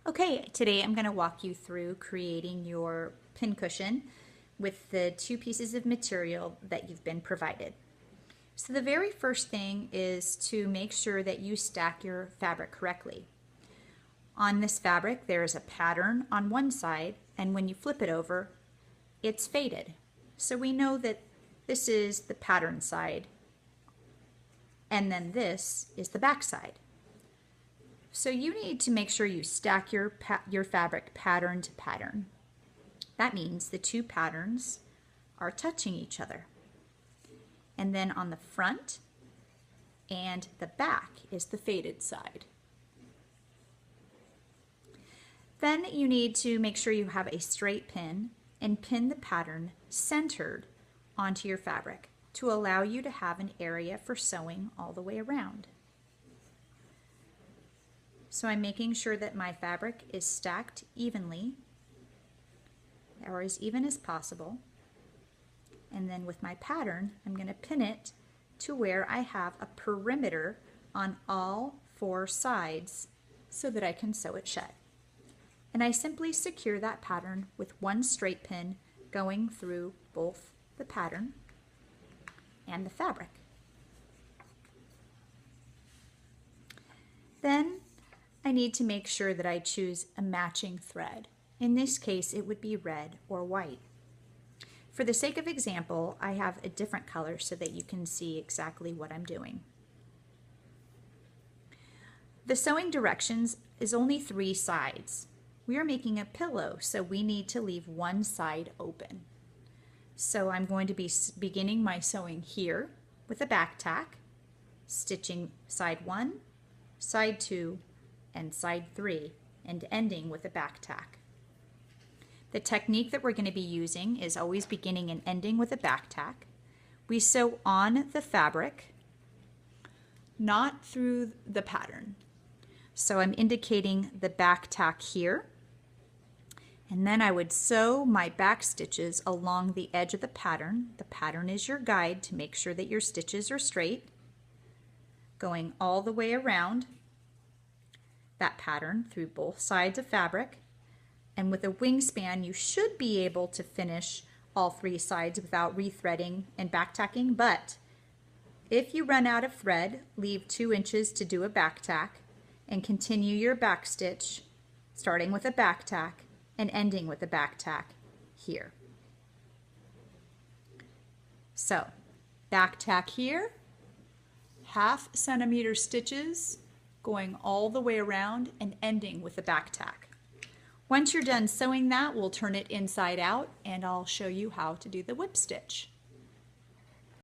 Okay, today I'm going to walk you through creating your pincushion with the two pieces of material that you've been provided. So the very first thing is to make sure that you stack your fabric correctly. On this fabric there is a pattern on one side, and when you flip it over it's faded. So we know that this is the pattern side and then this is the back side. So you need to make sure you stack your fabric pattern to pattern. That means the two patterns are touching each other. And then on the front and the back is the faded side. Then you need to make sure you have a straight pin and pin the pattern centered onto your fabric to allow you to have an area for sewing all the way around. So I'm making sure that my fabric is stacked evenly, or as even as possible. And then with my pattern, I'm going to pin it to where I have a perimeter on all four sides so that I can sew it shut. And I simply secure that pattern with one straight pin going through both the pattern and the fabric. Then I need to make sure that I choose a matching thread. In this case, it would be red or white. For the sake of example, I have a different color so that you can see exactly what I'm doing. The sewing directions is only 3 sides. We are making a pillow, so we need to leave one side open. So I'm going to be beginning my sewing here with a back tack, stitching side 1, side 2, and side 3, and ending with a back tack. The technique that we're going to be using is always beginning and ending with a back tack. We sew on the fabric, not through the pattern. So I'm indicating the back tack here, and then I would sew my back stitches along the edge of the pattern. The pattern is your guide to make sure that your stitches are straight, going all the way around that pattern through both sides of fabric. And with a wingspan you should be able to finish all 3 sides without rethreading and back tacking, but if you run out of thread, leave 2 inches to do a back tack and continue your back stitch starting with a back tack and ending with a back tack here. So back tack here, 1/2 centimeter stitches going all the way around and ending with a back tack. Once you're done sewing that, we'll turn it inside out and I'll show you how to do the whip stitch.